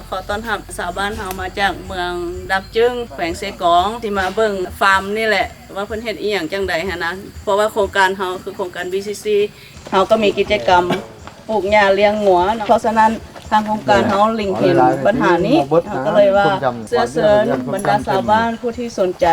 ขอต้อนรับชาวบ้านเฮามาจากเมืองดักจึงแขวงเซกองที่มาเบิ่งฟาร์มนี่แหละว่าเพิ่นเฮ็ดอีหยังจังใดหั่นนะเพราะว่าโครงการเฮาคือโครงการ BCC เฮาก็มีกิจกรรมปลูกหญ้าเลี้ยงงัวเพราะฉะนั้นทางโครงการเฮาลิงเห็นปัญหานี้เขาก็เลยว่าเสื้อเสริญบรรดาชาวบ้านผู้ที่สนใจ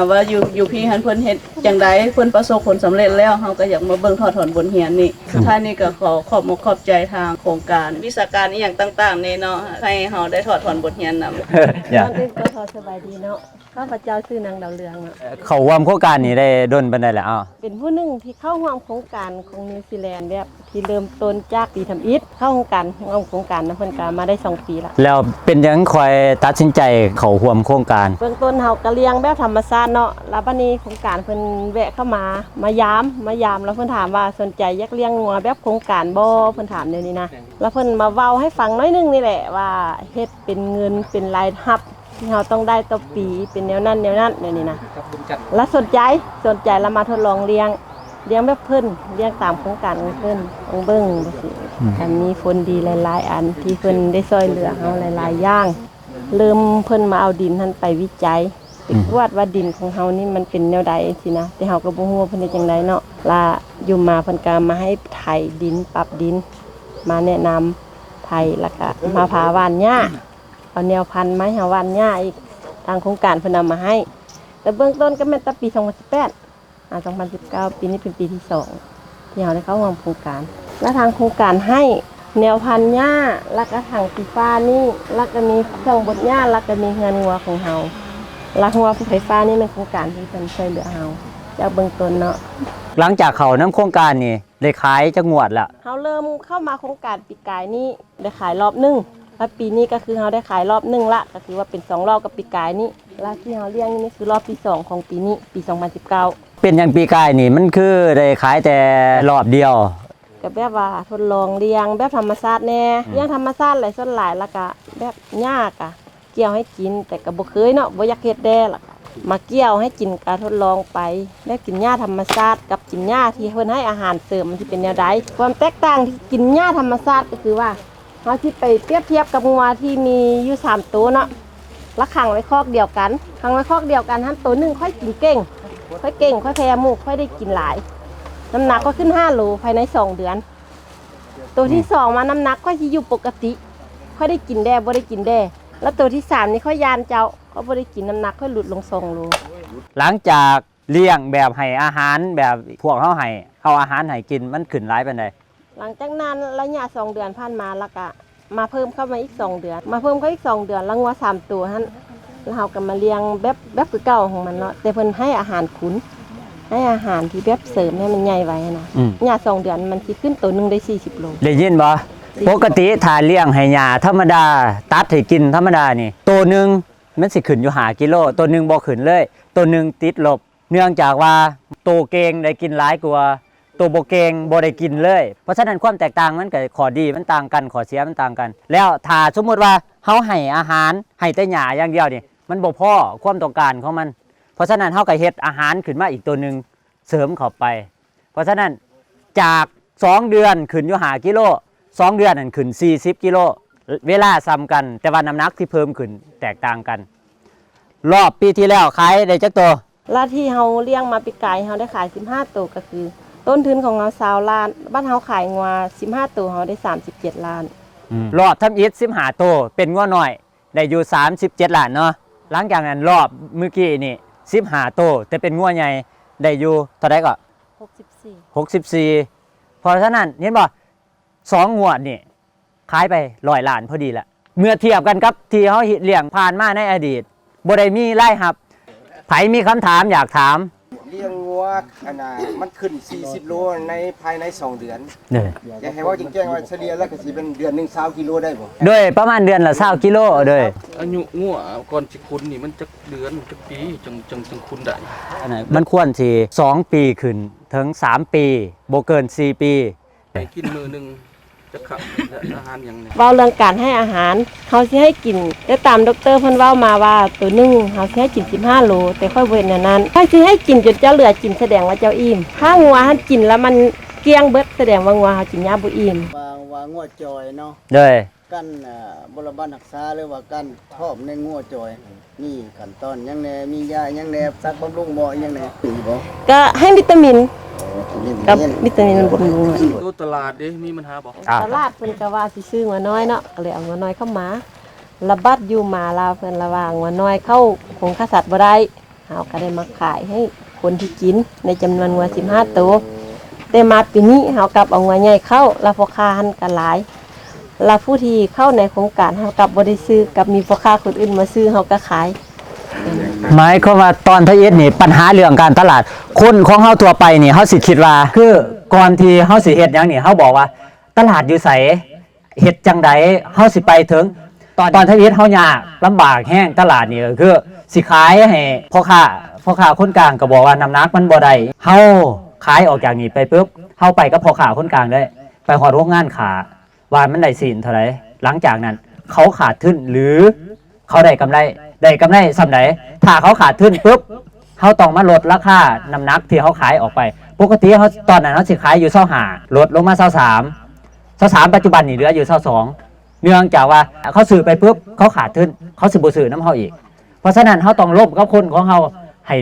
ว่าอยู่พี่หันเพิ่นเฮ็ดจังไดเพิ่นประสบผลสำเร็จแล้วเฮาก็อยากมาเบิ่งทอดถอนบทเรียนนี่สุดท้ายนี้ก็ขอบมกขอบใจทางโครงการวิชาการอีหยังต่างๆนี่เนาะให้เฮาได้ถอดถอนบทเรียนนำอย่า ก็พอสบายดีเนาะข้าพเจ้าชื่อนางดาวเรืองเนาะ เขาร่วมโครงการนี้ได้ดนปานใดแล้วอ้าว เป็นผู้หนึ่งที่เข้าร่วมโครงการของนิวซีแลนด์แบบที่เริ่มต้นจากปีทำอิฐเข้าร่วมโครงการนะเพิ่นก็มาได้2 ปีละแล้วเป็นหยังคอยตัดสินใจเขาร่วมโครงการเบื้องต้นเฮาก็เลี้ยงแบบธรรมชาติเนาะแล้วบัดนี้โครงการเพิ่นแวะเข้ามายามแล้วเพิ่นถามว่าสนใจอยากเลี้ยงงัวแบบโครงการบ่เพิ่นถามเดี๋ยวนี้นะแล้วเพิ่นมาเว้าให้ฟังน้อยนึงนี่แหละว่าเฮ็ดเป็นเงินเป็นรายรับที่เราต้องได้ต่อปีเป็นแนวนั้นเดี๋ยวนี้นะแล้วสนใจแล้วมาทดลองเลี้ยงแบบเพิ่นเลี้ยงตามโครงการของเพิ่นของเบิ่งบ่สิอันนี้ผลดีหลายๆอันที่เพิ่นได้ช่วยเหลือเฮาหลายๆอย่างเริ่มเพิ่นมาเอาดินนั้นไปวิจัยไปตรวจว่าดินของเฮานี่มันเป็นแนวใดสินะแต่เฮาก็บ่ฮู้ว่าเพิ่นเฮ็ดจังไดเนาะล่ะอยู่มาเพิ่นก็มาให้ไถดินปรับดินมาแนะนำไถแล้วก็มาพาหว่านหญ้าเอาแนวพันธุ์ไม้หาวันหญ้าอีกทางโครงการเพิ่นนำมาให้แต่เบื้องต้นก็แม่นแต่ปี2018 2019ปีนี้เป็นปีที่2ที่เราได้เข้าร่วมโครงการและทางโครงการให้แนวพันธุ์หญ้าแล้วก็ถังสีฟ้านี่แล้วก็มีเครื่องบดหญ้าแล้วก็มีเงินงัวของเฮาแล้วงัวไฟฟ้านี่เป็นโครงการที่เพิ่นช่วยเหลือเฮาจากเบื้องต้นเนาะหลังจากเขานํโครงการนี่ได้ขายจักงวดละเฮาเริ่มเข้ามาโครงการปีกายนี้ได้ขายรอบนึงแล้วปีนี้ก็คือเราได้ขายรอบ1ละก็คือว่าเป็น2รอบกับปีกายนี้แล้วที่เราเลี้ยงนี่คือรอบที่2ของปีนี้ปี2019เป็นอย่างปีกายนี่มันคือได้ขายแต่รอบเดียวก็แบบว่าทดลองเลี้ยงแบบธรรมชาติแน่เลี้ยงธรรมชาติหลายส่วนหลายแล้วก็แบบยากอ่ะเกี่ยวให้กินแต่ก็บ่เคยเนาะบ่อยากเฮ็ดแด้ล่ะมาเกี่ยวให้กินการทดลองไปได้กินหญ้าธรรมชาติกับกินหญ้าที่เพิ่นให้อาหารเสริมมันสิเป็นแนวใดความแตกต่างที่กินหญ้าธรรมชาติก็คือว่าเฮาสิไปเปรียบเทียบกับงัวที่มีอยู่3ตัวเนาะแล้วขังไว้คอกเดียวกันขังไว้คอกเดียวกันหั่นตัวนึงค่อยกินเก่งค่อยแพ้หมู่ค่อยได้กินหลายน้ำหนักก็ขึ้น5 โลภายใน2 เดือนตัวที่2มาน้ำหนักก็สิอยู่ปกติค่อยได้กินแด่บ่ได้กินแด่แล้วตัวที่3นี่ค่อยยานเจ้าก็บ่ได้กินน้ำหนักค่อยหลุดลง2 โลหลังจากเลี้ยงแบบให้อาหารแบบพวกเฮาให้เอาอาหารให้กินมันขึ้นหลายปานใดหลังจากนั้นระยะ2 เดือนผ่านมาแล้วก็มาเพิ่มเข้ามาอีก2 เดือนมาเพิ่มเข้าอีก2 เดือนแล้วงัว3 ตัวหั่นแล้วเฮาก็มาเลี้ยงแบบคือเก่าของมันเนาะแต่เพิ่นให้อาหารขุนให้อาหารที่แบบเสริมให้มันใหญ่ไว้นะหญ้า2 เดือนมันสิขึ้นตัวนึงได้40 โลได้ยินบ่ปกติถ้าเลี้ยงให้หญ้าธรรมดาตัดให้กินธรรมดานี่ตัวนึงมันสิขึ้นอยู่5 กิโลตัวนึงบ่ขึ้นเลยตัวนึงติดลบเนื่องจากว่าตัวเก่งได้กินหลายกว่าตัวบ่เก่งบ่ได้กินเลยเพราะฉะนั้นความแตกต่างมันก็ข้อดีมันต่างกันข้อเสียมันต่างกันแล้วถ้าสมมุติว่าเฮาให้อาหารให้แต่หญ้าอย่างเดียวนี่มันบ่พอความต้องการของมันเพราะฉะนั้นเฮาก็เฮ็ดอาหารขึ้นมาอีกตัวนึงเสริมเข้าไปเพราะฉะนั้นจาก2 เดือนขึ้นอยู่5 กิโล2 เดือนนั่นขึ้น40 กิโลเวลาซ้ำกันแต่ว่าน้ำหนักที่เพิ่มขึ้นแตกต่างกันรอบปีที่แล้วขายได้จักตัวแล้วที่เฮาเลี้ยงมาปีกายเฮาได้ขาย15 ตัวก็คือต้นทุนของเรา20 ล้านบ้านเฮาขายงัว15 ตัวเฮาได้37 ล้านรอบทำอิฐ15 ตัวเป็นงัวน้อยได้อยู่37 ล้านเนาะหลังจากนั้นรอบเมื่อกี้นี่15 ตัวแต่เป็นงัวใหญ่ได้อยู่เท่าใดก็64เพราะฉะนั้นเห็นบ่2 งวดนี่ขายไป100 ล้านพอดีละเมื่อเทียบกันกับที่เฮาเลี้ยงผ่านมาในอดีตบ่ได้มีรายรับไผมีคำถามอยากถามเลี้ยงวัวขนาดมันขึ้น40 โลในภายใน2 เดือนอยากให้ว่าจริงๆว่าเฉลี่ยแล้วก็สิเป็นเดือนนึง20 กิโลได้บ่โดยประมาณเดือนละ20 กิโลโดยอายุงัวก่อนสิคุณนี่มันจักเดือนจักปีจังคุณได้มันควรสิ2 ปีขึ้นถึง3 ปีบ่เกิน4 ปีไปกินมื้อนึงจะขับอาหารอย่างนี้เว้าเรื่องการให้อาหารเฮาสิให้กินได้ตามดอกเตอร์เพิ่นเว้ามาว่าตัวนึงเฮาสิให้กิน15 โลแต่ค่อยเว้นอย่างนั้นถ้าสิให้กินจนเจ้าเหลือกินแสดงว่าเจ้าอิ่มถ้างัวเฮากินแล้วมันเกลี้ยงเบิดแสดงว่างัวเฮากินยาบ่อิ่มว่างัวจอยเนาะโดย การบรบันรักษาหรือว่าการทอบในงัวจอยมีขั้นตอนหยังแหน่มียาหยังแหน่ซักบำรุงบ่หยังแหน่มีบ่ ก็ให้วิตามิน นี่ กับ นี่ วิตามินมันบำรุงอะ ตัวตลาดเด้มีปัญหาบ่ ตลาดเพิ่นก็ว่าสิซื้องัวน้อยเนาะก็เลยเอางัวน้อยเข้ามาระบัดอยู่มาลาวเพิ่นระว่างงัวน้อยเข้าคงฆ่าสัตว์บ่ได้เฮาก็ได้มาขายให้คนที่กินในจำนวนงัว15ตัวแต่มาปีนี้เฮากลับเอางัวใหญ่เข้าแล้วพ่อค้าหันก็หลายแล้วผู้ที่เข้าในโครงการเฮากลับบ่ได้ซื้อกับมีพ่อค้าคนอื่นมาซื้อเฮาก็ขาย หมายความว่าตอนทะเอ็ดนี่ปัญหาเรื่องการตลาดคนของเฮาทั่วไปนี่เฮาสิคิดว่าคือก่อนที่เฮาสิเฮ็ดหยังนี่เฮาบอกว่าตลาดอยู่ไสเฮ็ดจังใดเฮาสิไปถึงตอนทะเอ็ดเฮายากลำบากแห้งตลาดนี่ก็คือสิขายให้พ่อค้าคนกลางก็บอกว่าน้ำหนักมันบ่ได้เฮาขายออกจากนี่ไปปุ๊บเฮาไปกับพ่อค้าคนกลางได้ไปฮอดโรงงานขาว่ามันได้สินเท่าไหร่หลังจากนั้นเขาขาดทุนหรือเขาได้กำไรส่ำไหนถ้าเขาขาดทุนปุ๊บเขาต้องมาลดราคาน้ำหนักที่เขาขายออกไปปกติเขาตอนนั้นเขาสิขายอยู่25ลดลงมา23ปัจจุบันนี่เหลืออยู่22เนื่องจากว่าเขาซื้อไปปุ๊บเขาขาดทุนเขาสิบ่ซื้อน้ำเขาอีกเพราะฉะนั้นเขาต้องลบกับคนของเขาให้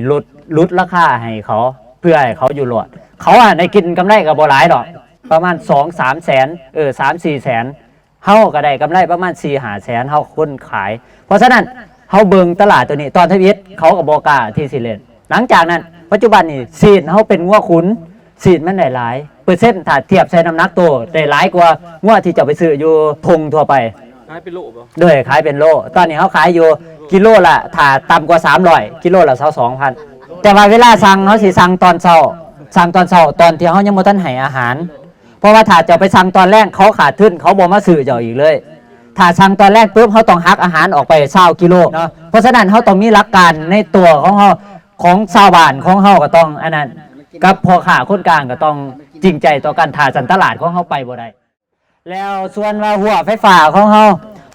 ลดราคาให้เขาเพื่อให้เขาอยู่รอดเขาได้กินกำไรกับบ่หลายดอกประมาณ 2-3 แสน3-4 แสนเฮาก็ได้กำไรประมาณ 4-5 แสนเฮาคนขายเพราะฉะนั้นเฮาเบิ่งตลาดตัวนี้ตอนทวิตเขาก็บ่กล้าที่สิเล่นหลังจากนั้นปัจจุบันนี่ซีดเฮาเป็นงัวขุนซีดมันได้หลายเปอร์เซ็นต์ถ้าเทียบใส่น้ำหนักตัวได้หลายกว่างัวที่จะไปซื้ออยู่ทงทั่วไป ขายเป็นโลบ่ ด้วยขายเป็นโลตอนนี้เฮาขายอยู่กิโลละถ้าต่ำกว่า300กิโลละ22,000แต่ว่าเวลาสั่งเฮาสิสั่งตอนเช้าตอนที่เฮายังบ่ทันให้อาหารเพราะว่าถ้าจะไปสั่งตอนแรกเขาขาดทุนเขาบ่มาซื้อเจ้าอีกเลยถ้าสั่งตอนแรกปุ๊บเขาต้องหักอาหารออกไป20กิโลเนาะเพราะฉะนั้นเขาต้องมีหลักการในตัวของเขาของชาวบ้านของเขาก็ต้องอันนั้นกับพ่อค้าคนกลางก็ต้องจริงใจต่อการถ่าสันตลาดของเขาไปบ่ได้แล้วส่วนว่าหัวไฟฟ้าของเขา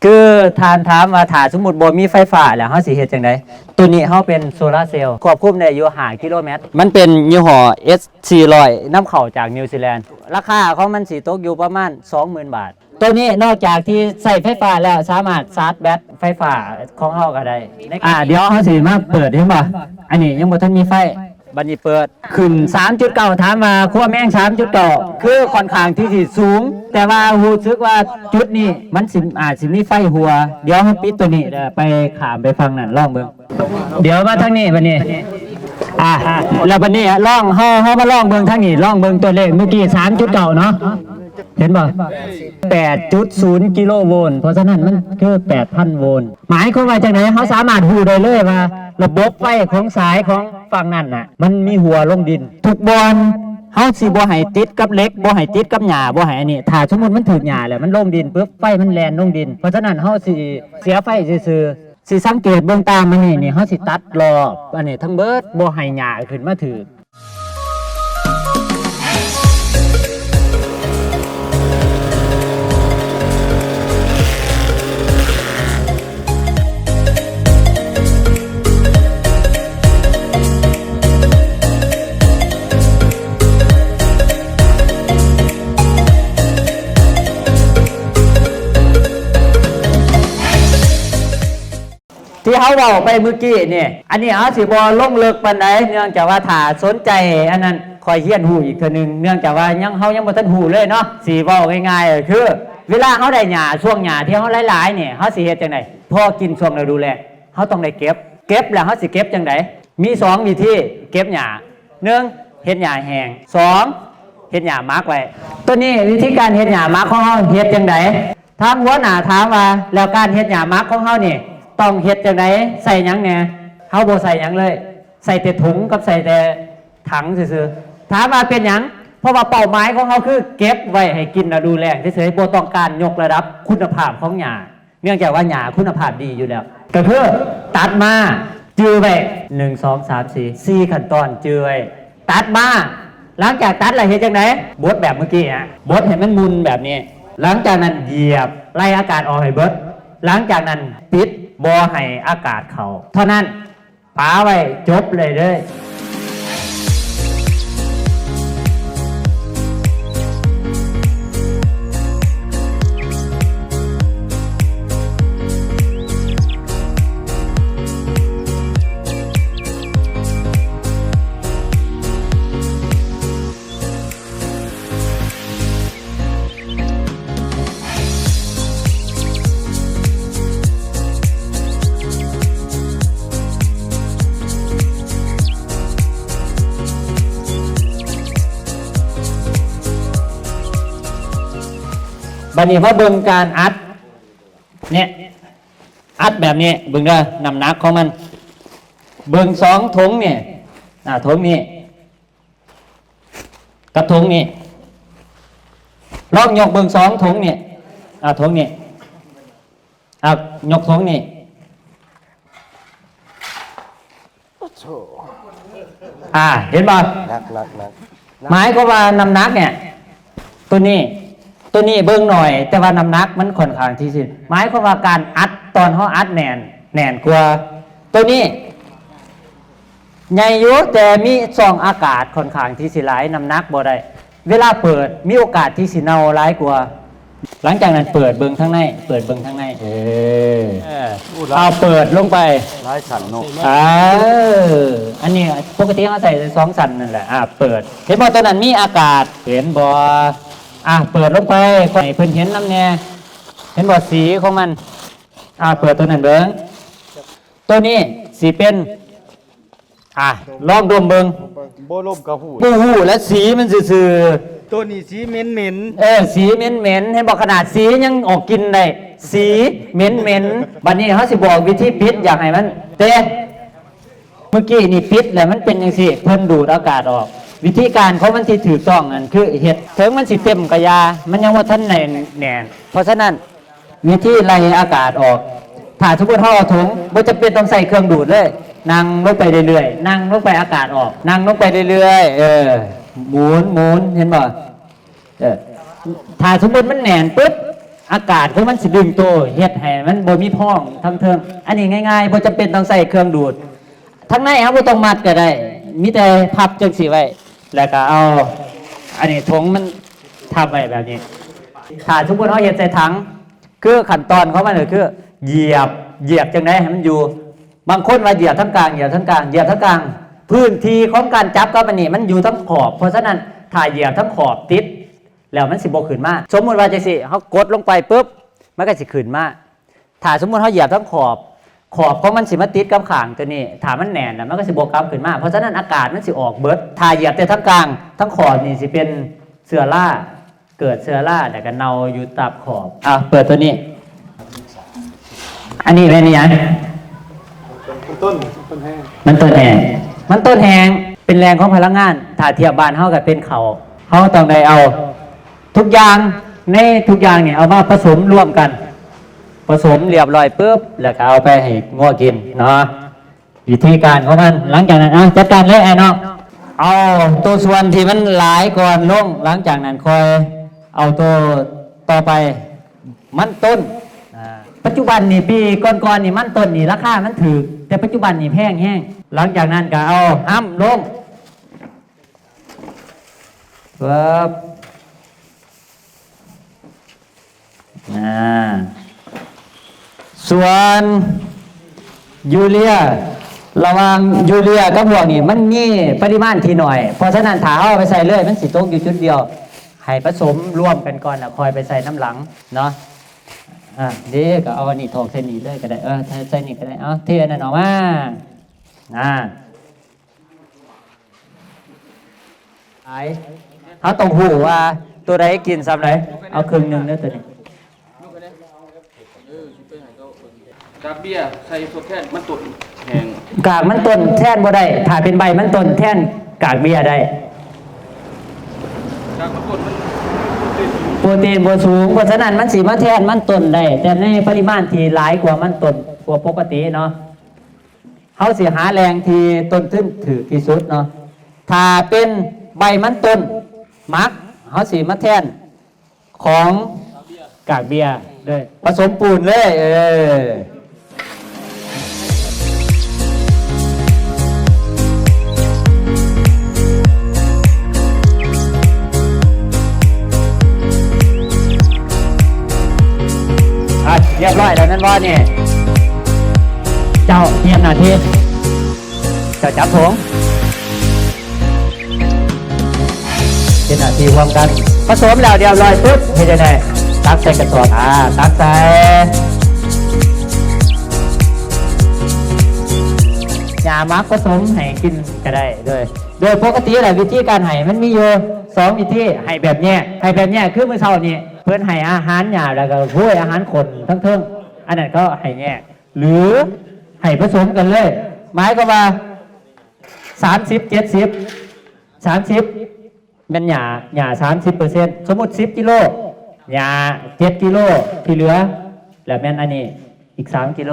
คือทานถามว่าถ้าสมมุติบ่มีไฟฟ้าแล้วเฮาสิเฮ็ดจังได๋ตัวนี้เฮาเป็นโซลาร์เซลล์ควบคุมได้อยู่5กิโลเมตรมันเป็นยี่ห้อ S400 นำเข้าจากนิวซีแลนด์ราคาของมันสิตกอยู่ประมาณ 20,000 บาทตัวนี้นอกจากที่ใส่ไฟฟ้าแล้วสามารถชาร์จแบตไฟฟ้าของเฮาก็ได้เดี๋ยวเฮาสิมาเปิดเห็นบ่อันนี้ยังบ่ทันมีไฟบัดนี้เปิดขึ้น 3.9 ถามว่าขั้วแมง 3.9 คือค่อนข้างที่สิสูงแต่ว่ารู้สึกว่าจุดนี้มันอาจสิมีไฟหัวเดี๋ยวเฮาปิดตัวนี้ไปข้ามไปฟังนั่นลองเบิ่งเดี๋ยวมาทางนี้บัดนี้แล้วบัดนี้ลองเฮามาลองเบิ่งทางนี้ลองเบิ่งตัวเลขเมื่อกี้ 3.9 เนาะเห็นบ่ 8.0 กิโลโวลต์เพราะฉะนั้นมันคือ 8,000 โวลต์หมายความว่าจังได๋เฮาสามารถฮู้ได้เลยว่าระบบไฟของสายของฝั่งนั้นน่ะมันมีหัวลงดินทุกบอนเฮาสิบ่ให้ติดกับเหล็กบ่ให้ติดกับหญ้าบ่ให้อันนี้ถ้าสมมุติมันถึกหญ้าแล้วมันลงดินปึ๊บไฟมันแล่นลงดินเพราะฉะนั้นเฮาสิเสียไฟซื่อๆสิสังเกตเบิ่งตามมันนี่เฮาสิตัดรอบอันนี้ทั้งเบิดบ่ให้หญ้าขึ้นมาถึก ที่เขาบอกไปเมื่อกี้เนี่ยอันนี้เขาสิบอลงเลิกปานใดเนื่องจากว่าถ้าสนใจอันนั้นคอยเฮียนหูอีกเทื่อนึงเนื่องจากว่ายังเขายังบ่ทันหูเลยเนาะสีบอกง่ายๆคือเวลาเขาได้หญ้าช่วงหญ้าที่เขาหลายๆเนี่ยเขาสิเฮ็ดจังได๋พอกินช่วงฤดูแล้งเขาต้องได้เก็บแล้วเขาสิเก็บจังได๋มี2วิธีเก็บหญ้า1เฮ็ดหญ้าแห้ง2เฮ็ดหญ้ามักไว้ตัวนี้วิธีการเฮ็ดหญ้ามักของเฮาเฮ็ดจังได๋ทางหัวหน้าถามว่าแล้วการเฮ็ดหญ้ามักของเฮานี่ต้องเฮ็ดจังได๋ใส่หยังแหน่เฮาบ่ใส่หยังเลยใส่แต่ถุงกับใส่แต่ถังซื่อๆถามว่าเป็นหยังเพราะว่าเป้าหมายของเฮาคือเก็บไว้ให้กินแล้วดูแลเฉยๆบ่ต้องการยกระดับคุณภาพของหญ้าเนื่องจากว่าหญ้าคุณภาพดีอยู่แล้วก็คือตัดมาจือไว้1 2 3 4 4ขั้นตอนจือไว้ตัดมาหลังจากตัดแล้วเฮ็ดจังได๋บดแบบเมื่อกี้บดให้มันมุนแบบนี้หลังจากนั้นเหยียบไล่อากาศออกให้เบิดหลังจากนั้นปิดบ่ให้อากาศเข้าเท่านั้นปาไว้จบเลยเด้อ บัดนี้มาเบิ่งการอัดเนี่ยอัดแบบนี้เบิ่งเด้อน้ำหนักของมันเบิ่ง2ถุงเนี่ยถุงนี้กับถุงนี้ลองยกเบิ่ง2ถุงเนี่ยถุงนี้ยกถุงนี้เห็นบ่ หนัก หมายก็ว่าน้ำหนักเนี่ยตัวนี้เบิ่งหน่อย แต่ว่าน้ำหนักมันค่อนข้างที่สิหมายความว่าการอัดตอนเขาอัดแน่นกว่าตัวนี้ใหญ่อยู่แต่มีซองอากาศค่อนข้างที่สิหลายน้ำหนักบ่ได้เวลาเปิดมีโอกาสที่สิเน่าหลายกว่าหลังจากนั้นเปิดเบิ่งข้างในเอาเปิดลงไป หลายสั่นเนาะ อันนี้ปกติเขาใส่2 สั่นนั่นแหละเปิดเห็นบ่ตัวนั้นมีอากาศเห็นบ่เปิดลงไปให้เพิ่นเห็นน้ำแน่เห็นบ่สีของมันเปิดตัวนั้นเบิ่งตัวนี้สีเป็นลองดมเบิ่ง บ่ลมกระหู บ่ฮู้และสีมันซื่อ ตัวนี้สีเหม็น สีเหม็นเห็นบ่ขนาดสียังออกกินได้สีเหม็นบัดนี้เขาสิบอกวิธีปิดอยากให้มันเต้เมื่อกี้นี่ปิดแล้วมันเป็นจังซี่เพิ่นดูดอากาศออกวิธีการของมันที่ถูกต้องนั่นคือเฮ็ดถึงมันสิเต็มกะยามันยังบ่ทันแน่นเพราะฉะนั้นวิธีไล่อากาศออกถ้าสมมุติเฮาเอาถุงบ่จำเป็นต้องใส่เครื่องดูดเลยนั่งลงไปเรื่อยๆนั่งลงไปอากาศออกนั่งลงไปเรื่อยๆหมุนเห็นบ่ถ้าสมมุติมันแน่นปึ๊บอากาศของมันสิดึงตัวเฮ็ดให้มันบ่มีพองทั้งเทิงอันนี้ง่ายๆบ่จำเป็นต้องใส่เครื่องดูดทั้งในเฮาบ่ต้องมัดก็ได้มีแต่พับจังสิไว้แล้วก็เอาอันนี้ถุงมันทับไว้แบบนี้ถ้าสมมุติเฮาเฮ็ดใส่ถังคือขั้นตอนของมันก็คือเหยียบจังได๋ให้มันอยู่บางคนว่าเหยียบทั้งกลางพื้นที่ของการจับกับอันนี้มันอยู่ทั้งขอบเพราะฉะนั้นถ้าเหยียบทั้งขอบติดแล้วมันสิบ่ขึ้นมาสมมุติว่าจังซี่เฮากดลงไปปุ๊บมันก็สิขึ้นมาถ้าสมมุติเฮาเหยียบทั้งขอบของมันสิมาติดกับข้างตัวนี้ถ้ามันแน่นน่ะมันก็สิบ่กลับขึ้นมาเพราะฉะนั้นอากาศมันสิออกเบิดถ้าเหยียบแต่ทั้งกลางทั้งขอบนี่สิเป็นเชื้อราเกิดเชื้อราแล้วก็เน่าอยู่ตามขอบเปิดตัวนี้อันนี้เป็นอีหยังต้นแห้งมันต้นแห้งเป็นแรงของพลังงานถ้าเทียบบ้านเฮาก็เป็นเขาต้องได้เอาทุกอย่างในทุกอย่างเนี่ยเอามาผสมร่วมกันผสมเรียบร้อยปุ๊บแล้วก็เอาไปให้งัวกินเนาะวิธีการของมันหลังจากนั้นจัดการเลยไอ้น้องเอาตัวส่วนที่มันหลายก่อนลงหลังจากนั้นค่อยเอาตัวต่อไปมันต้นปัจจุบันนี่ปีก่อนๆนี่มันต้นนี่ราคามันถูกแต่ปัจจุบันนี่แพงแห้งหลังจากนั้นก็เอาห้ำลงส่วนยูเรียระวังยูเรียกับพวกนี่มันมีปริมาณที่หน่อยเพราะฉะนั้นถ้าเอาไปใส่เลยมันสิตกอยู่จุดเดียวให้ผสมร่วมกันก่อนคอยไปใส่น้ำหลังเนาะเด็กก็เอาอันนี้ถอกใส่นี่เลยก็ได้ใส่นี่ก็ได้เทนั่นออกมาเขาต้องหูว่าตัวใดกินซ้ำไหนเอาครึ่งหนึ่งเนื้อตัวนี้กากเบี้ยใส่ทดแทนมันต้นแห้ง กากมันต้นแท่นบ่ได้ถ้าเป็นใบมันต้นแท่นกากเบี้ยได้ กากมันต้นมัน โปรตีนบ่สูงเพราะฉะนั้นมันสิมาแทนมันต้นได้แต่ในปริมาณที่หลายกว่ามันต้นกว่าปกติเนาะเขาสิหาแรงที่ต้นทุนถือที่สุดเนาะถ้าเป็นใบมันต้นมักเขาสิมาแทนของกากเบี้ยด้วยผสมปูนเลยเรียบร้อยแล้วนั่นว่าเนี่ยเจ้าเทียมหน้าที่เจ้าจับผงเป็นหน้าที่รวมกันผสมแล้วเรียบร้อยปุ๊บเฮ็ดยังไงตักใส่กระสอบตักใส่ยามักผสมให้กินก็ได้โดยปกติแหละวิธีการให้มันมีอยู่2วิธีให้แบบนี้คือมื้อเช้านี้ เพิ่นให้อาหารหญ้าแล้วก็ห้วยอาหารคนทั้งเทิงอันนั้นก็ให้แยกหรือให้ผสมกันเลยหมายก็ว่า30 70 30เป็นหญ้า30%สมมุติ10กิโลหญ้า7กิโลที่เหลือแล้วแม่นอันนี้อีก3กิโล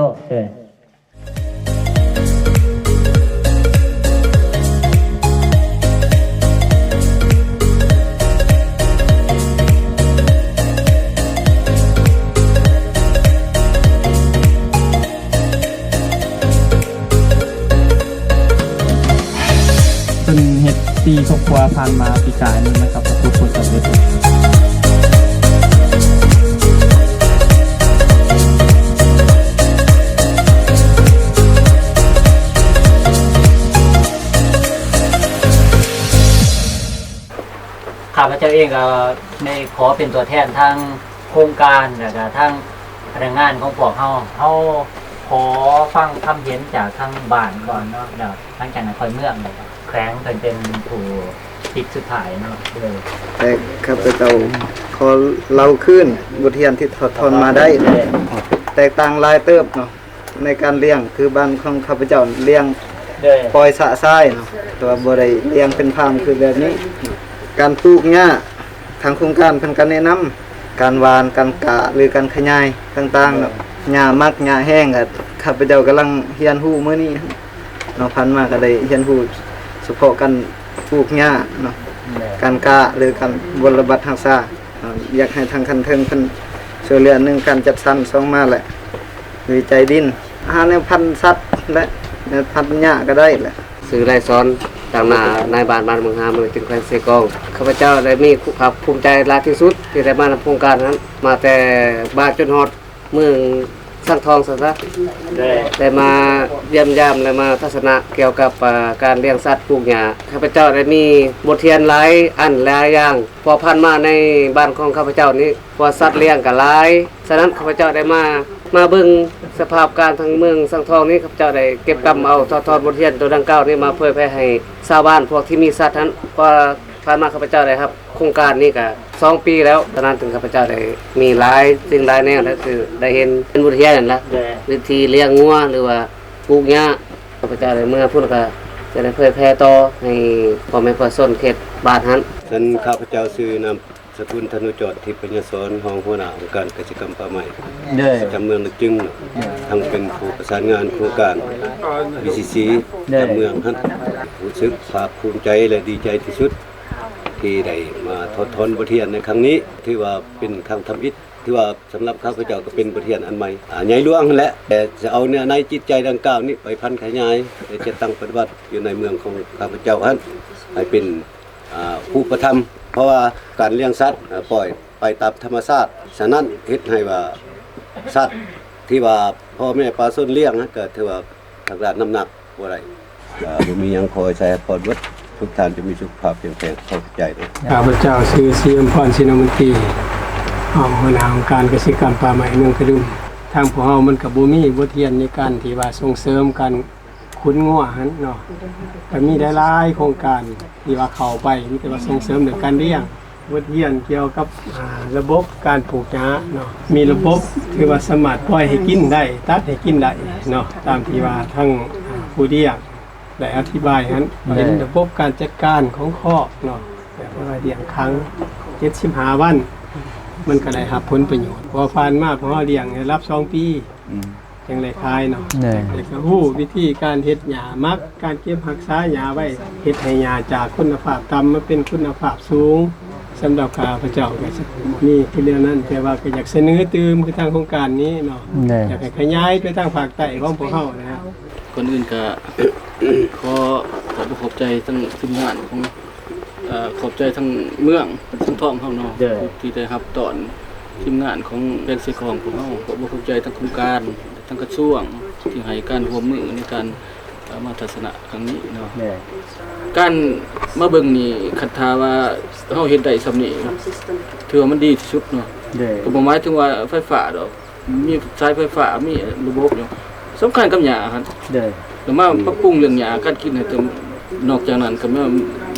เป็นเฮ็ดปีครอบครัวผ่านมาปีกายนี้นะครับประสบผลสำเร็จข้าพเจ้าเองก็ในขอเป็นตัวแทนทางโครงการแล้วก็ทางพนักงานของพวกเฮาขอฟังคำเห็นจากทางบ้านก่อนเนาะเดี๋ยวทางจากนครเมืองเลยครับแขวงเป็นผู้ติดสุดท้ายเนาะเลย แต่ข้าพเจ้าขอเล่าขึ้นบทเรียนที่ถอดทอนมาได้ แตกต่างหลายเติบเนาะในการเลี้ยงคือบ้านของข้าพเจ้าเลี้ยง เลย ปล่อยสะทรายเนาะแต่ว่าบ่ได้เลี้ยงเป็นฟาร์มคือแบบนี้ การปลูกหญ้าทางโครงการเพิ่นก็แนะนำการหวานการกะหรือการขยายต่างๆเนาะหญ้ามักหญ้าแห้งก็ข้าพเจ้ากำลังเรียนรู้มื้อนี้เนาะพันมาก็ได้เรียนรู้เฉพาะการปลูกหญ้าเนาะการกะหรือการบำบัดรักษาอยากให้ทางคันเทิงเพิ่นช่วยเหลือหนึ่งการจัดสรรสองมาแหละวิจัยดินอาหารในพันธุ์สัตว์และในพันธุ์หญ้าก็ได้แหละ สื่อรายซ้อนต่างนานายบ้านเมืองหาเมืองจึงแขวงเซกองข้าพเจ้าได้มีความภูมิใจหลายที่สุดที่ได้มาในโครงการนั้นมาแต่บ้านจนฮอดเมืองสร้างทองซะได้มาเยี่ยมยามและมาทัศนะเกี่ยวกับการเลี้ยงสัตว์ปลูกหญ้าข้าพเจ้าได้มีบทเรียนหลายอันหลายอย่างพอผ่านมาในบ้านของข้าพเจ้านี้พอสัตว์เลี้ยงก็หลายฉะนั้นข้าพเจ้าได้มาเบิ่งสภาพการทางเมืองสังทองนี้ข้าพเจ้าได้เก็บกำเอาทอดบทเรียนตัวดังกล่าวนี้มาเผยแพร่ให้ชาวบ้านพวกที่มีสัตว์นั้นพอผ่านมาข้าพเจ้าได้ครับโครงการนี้ก็2 ปีแล้วตอนนั้นถึงข้าพเจ้าได้มีหลายสิ่งหลายแนวนั่นคือได้เห็นเป็นบทเรียนนั่นละวิธีเลี้ยงงัวหรือว่าปลูกหญ้าข้าพเจ้าได้เมื่อพูดก็จะได้เผยแพร่ต่อให้พ่อแม่ประชาชนเขตบ้านนั้น ฉันข้าพเจ้าชื่อนามสกุลธนุจรทิพยสรห้องหัวหน้าองค์การกิจกรรมป่าไม้ประจำเมืองลึกจึงทั้งเป็นผู้ประสานงานโครงการ BCC ประจำเมืองนั้นรู้สึกภาคภูมิใจและดีใจที่สุดที่ได้มาทดทนบทเรียนในครั้งนี้ที่ว่าเป็นครั้งทำอิฐที่ว่าสำหรับข้าพเจ้าก็เป็นบทเรียนอันใหม่ใหญ่หลวงแหละแต่จะเอาในจิตใจดังกล่าวนี้ไปพันขยายและจะตั้งปฏิบัติอยู่ในเมืองของข้าพเจ้านั้นให้เป็นผู้ประทำเพราะว่าการเลี้ยงสัตว์ปล่อยไปตามธรรมชาติฉะนั้นเฮ็ดให้ว่าสัตว์ที่ว่าพ่อแม่ปลาส้นเลี้ยงนะเกิดถือว่าทางด้านน้ำหนักบ่ได้บ่มีหยังคอยใส่พอดวัดทุกท่านจะมีสุขภาพแข็งแรงเข้าใจนะ ข้าพเจ้าชื่อเสียมพรชินมนตรีหัวหน้าองค์การเกษตรกรรมป่าไม้เมืองกระดุมทางพวกเฮามันก็บ่มีบทเรียนในการที่ว่าส่งเสริมการขุนงัวหั่นเนาะก็มีหลายๆโครงการที่ว่าเข้าไปมีแต่ว่าส่งเสริมเรื่องการเลี้ยงบทเรียนเกี่ยวกับระบบการปลูกหญ้าเนาะมีระบบที่ว่าสามารถปล่อยให้กินได้ตัดให้กินได้เนาะตามที่ว่าทั้งผู้เลี้ยงได้อธิบายนั้นเป็นระบบการจัดการของคอกเนาะแบบว่าเลี้ยงครั้ง75 วันมันก็ได้รับผลประโยชน์พอผ่านมาพอเลี้ยงได้รับ2 ปีจังได๋คายเนาะแล้วก็ฮู้วิธีการเฮ็ดหญ้ามักการเก็บรักษาหญ้าไว้เฮ็ดให้หญ้าจากคุณภาพต่ำมาเป็นคุณภาพสูงสำหรับข้าพเจ้าก็นี่คือเรื่องนั้นแต่ว่าก็อยากเสนอตื่มคือทางโครงการนี้เนาะอยากให้ขยายไปทางภาคใต้ของพวกเฮานะครับ คนอื่นก็ ขอขอบใจทั้งทีมงานของขอบใจทั้งเมืองทั้งท้องเฮาเนาะที่ได้รับตอนทีมงานของเป็นสิของพวกเฮาขอบใจทั้งโครงการทั้งกระทรวงที่ให้การร่วมมือในการมาทัศนะครั้งนี้เนาะการมาเบิ่งนี่คันทาว่าเฮาเฮ็ดได้ซำนี้ถือว่ามันดีที่สุดเนาะก็บ่หมายถึงว่าไฟฟ้าดอกมีสายไฟฟ้ามีระบบอยู่สำคัญกับหญ้าครับแล้วมาปรับปรุงเรื่องหญ้าการกินให้เต็มนอกจากนั้นก็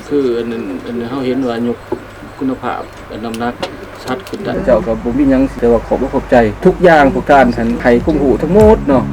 คืออันเฮาเห็นว่ายกคุณภาพน้ำหนัก ชัดขึ้นได้ เจ้าก็บ่มีหยังแต่ว่าขอบใจทุกอย่างพวกท่านหันให้คุ้มหูทั้งหมดเนาะ